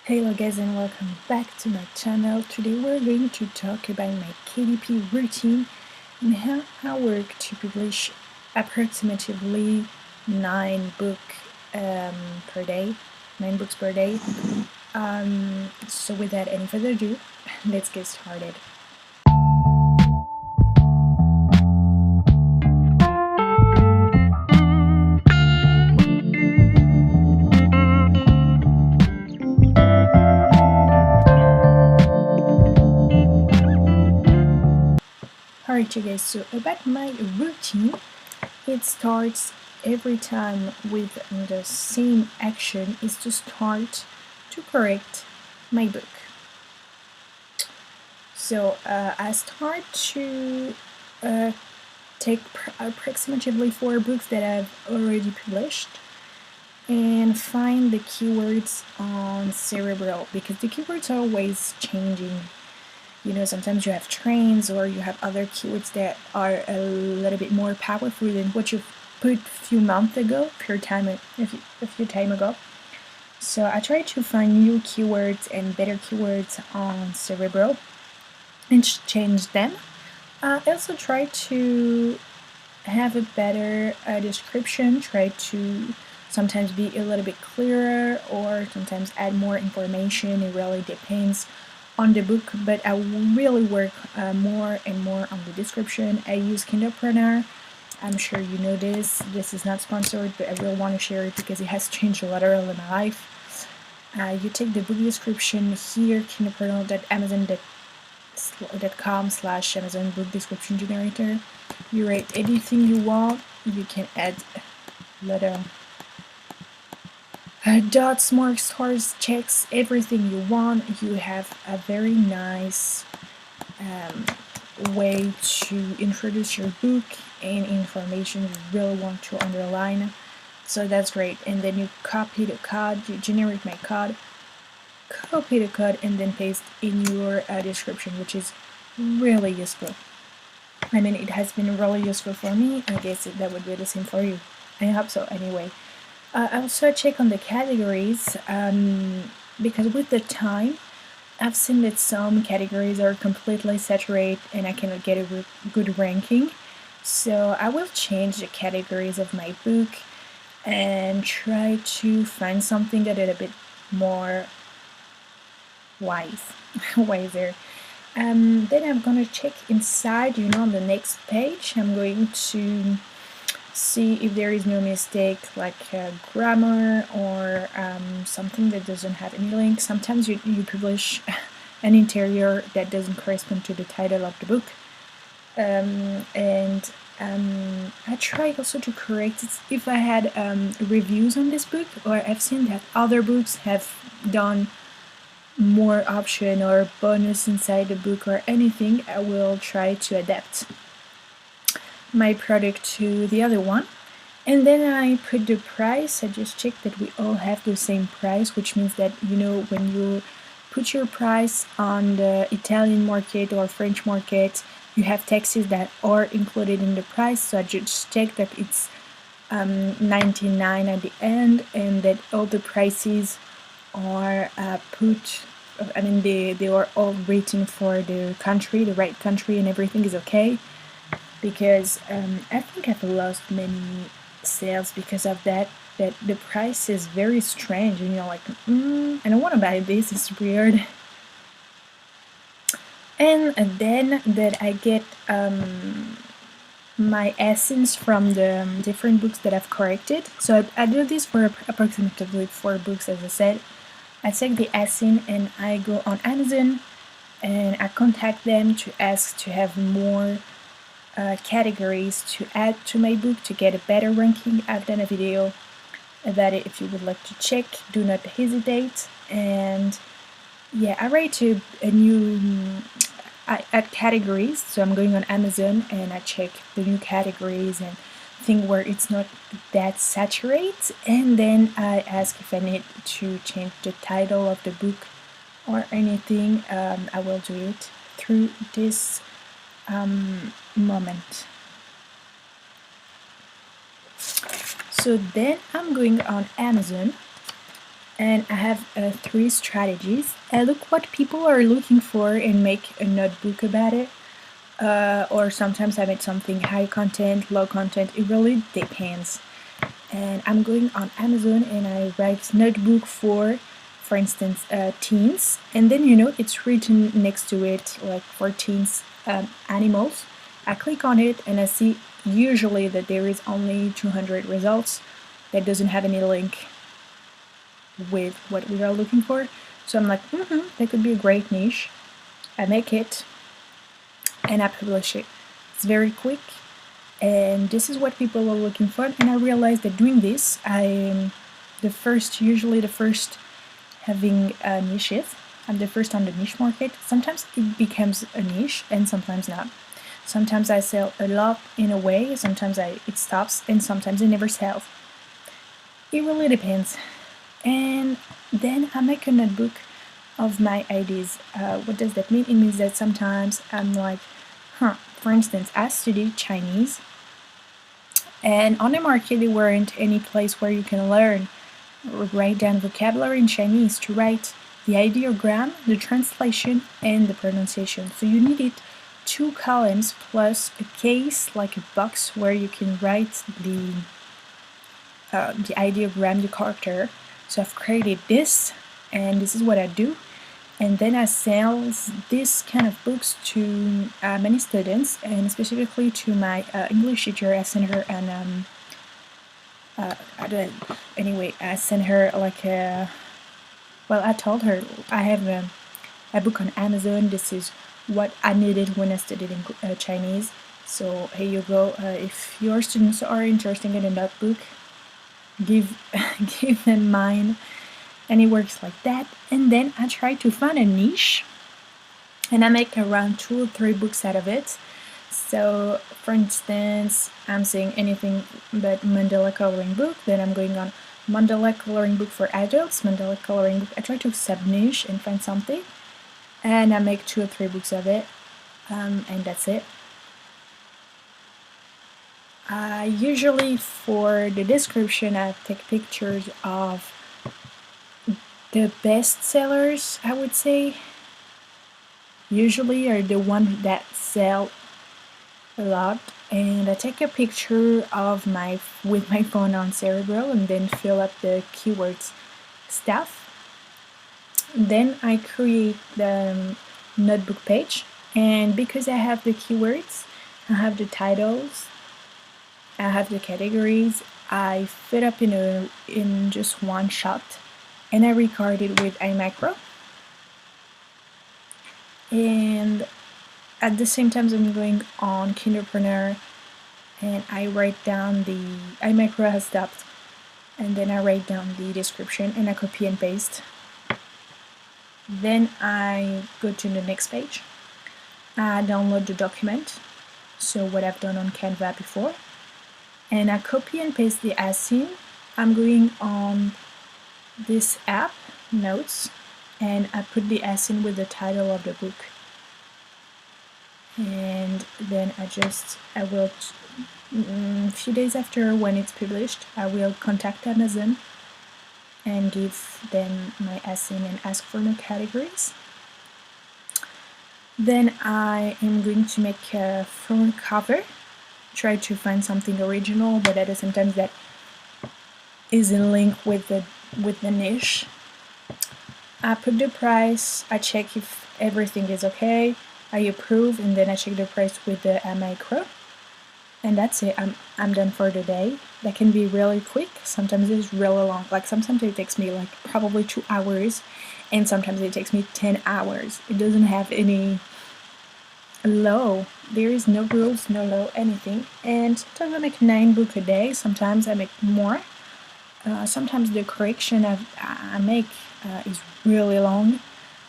Hello guys and welcome back to my channel. Today we're going to talk about my KDP routine and how I work to publish approximately 9 books per day. So without any further ado, let's get started. Alright you guys, so about my routine, it starts every time with the same action, is to start to correct my book. So I start to take approximately 4 books that I've already published and find the keywords on Cerebral, because the keywords are always changing. You know, sometimes you have trains or you have other keywords that are a little bit more powerful than what you put a few months ago, a few time ago. So I try to find new keywords and better keywords on Cerebral and change them. I also try to have a better description, try to sometimes be a little bit clearer or sometimes add more information. It really depends on the book, but I really work more and more on the description. I use Kindlepreneur. I'm sure you know this. This is not sponsored, but I really want to share it because it has changed a lot in my life. You take the book description here, kindlepreneur.amazon.com/Amazon book description generator. You write anything you want. You can add little dots, marks, stars, checks, everything you want. You have a very nice way to introduce your book and information you really want to underline. So that's great. And then you copy the code, you generate my code, copy the code, and then paste in your description, which is really useful. I mean, it has been really useful for me. I guess that would be the same for you. I hope so anyway. I also check on the categories because with the time I've seen that some categories are completely saturated and I cannot get a good ranking. So I will change the categories of my book and try to find something that is a bit more wiser. Then I'm gonna check inside, on the next page. I'm going to see if there is no mistake like grammar or something that doesn't have any link. Sometimes you publish an interior that doesn't correspond to the title of the book, and I try also to correct it if I had reviews on this book, or I've seen that other books have done more option or bonus inside the book or anything. I will try to adapt my product to the other one. And then I put the price. I just check that we all have the same price, which means that when you put your price on the Italian market or French market, you have taxes that are included in the price. So I just check that it's 99 at the end, and that all the prices are they are all written for the country, the right country, and everything is okay. Because I think I've lost many sales because of that the price is very strange, and you're like, I don't want to buy this, it's weird. And then that I get my ASINs from the different books that I've corrected. So I do this for approximately 4 books, as I said. I take the ASIN and I go on Amazon and I contact them to ask to have more categories to add to my book to get a better ranking. I've done a video about it. If you would like to check, do not hesitate. And yeah, I write a new I add categories. So I'm going on Amazon and I check the new categories and think where it's not that saturated, and then I ask if I need to change the title of the book or anything. I will do it through this moment. So then I'm going on Amazon and I have 3 strategies. I look what people are looking for and make a notebook about it. Or sometimes I make something high content, low content. It really depends. And I'm going on Amazon and I write notebook for instance, teens, and then it's written next to it like for teens animals. I click on it and I see usually that there is only 200 results. That doesn't have any link with what we are looking for. So I'm like, that could be a great niche. I make it and I publish it. It's very quick, and this is what people are looking for. And I realized that doing this, I'm usually the first having niches. I'm the first on the niche market. Sometimes it becomes a niche and sometimes not. Sometimes I sell a lot in a way, sometimes it stops, and sometimes it never sells. It really depends. And then I make a notebook of my ideas. What does that mean? It means that sometimes I'm like, for instance, I studied Chinese, and on the market there weren't any place where you can learn or write down vocabulary in Chinese to write the ideogram, the translation, and the pronunciation. So you needed 2 columns plus a case, like a box, where you can write the ideogram, the character. So I've created this, and this is what I do. And then I sell this kind of books to many students, and specifically to my English teacher. I send her an I sent her like I told her I have a book on Amazon. This is what I needed when I studied in Chinese. So here you go. If your students are interested in a notebook, give them mine. And it works like that. And then I try to find a niche, and I make around 2 or 3 books out of it. So for instance, I'm saying anything but mandala coloring book, then I'm going on mandala coloring book for adults, mandala coloring book. I try to sub-niche and find something, and I make 2 or 3 books of it, and that's it. Usually for the description, I take pictures of the best sellers, I would say. Usually are the ones that sell a lot, and I take a picture of with my phone on Cerebral and then fill up the keywords stuff. Then I create the notebook page, and because I have the keywords, I have the titles, I have the categories, I fit up in just one shot, and I record it with iMicro. And at the same time, I'm going on Kinderpreneur, and I write down the iMicro has stopped, and then I write down the description and I copy and paste. Then I go to the next page. I download the document, so what I've done on Canva before, and I copy and paste the ASIN. I'm going on this app, Notes, and I put the ASIN with the title of the book. And then I will, a few days after when it's published, I will contact Amazon and give them my ASIN and ask for new categories. Then I am going to make a front cover, try to find something original, but at the same time that is in link with the niche. I put the price, I check if everything is okay, I approve, and then I check the price with the micro, and that's it. I'm done for the day. That can be really quick. Sometimes it's really long. Like sometimes it takes me like probably 2 hours, and sometimes it takes me 10 hours. It doesn't have any low. There is no rules, no low, anything. And sometimes I make 9 books a day. Sometimes I make more. Sometimes the correction I make is really long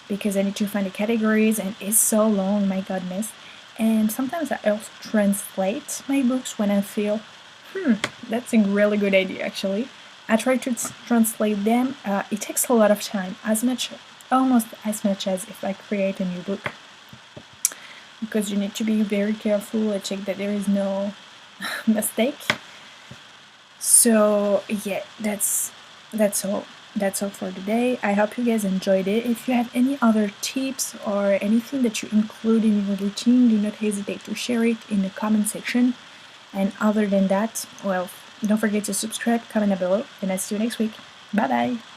because I need to find the categories, and it's so long, my goodness. And sometimes I also translate my books when I feel, that's a really good idea actually. I try to translate them. It takes a lot of time, almost as much as if I create a new book, because you need to be very careful and check that there is no mistake. So yeah, that's all. that's all for today. I hope you guys enjoyed it. If you have any other tips or anything that you include in your routine, do not hesitate to share it in the comment section. And other than that, well, don't forget to subscribe, comment down below, and I'll see you next week. Bye bye!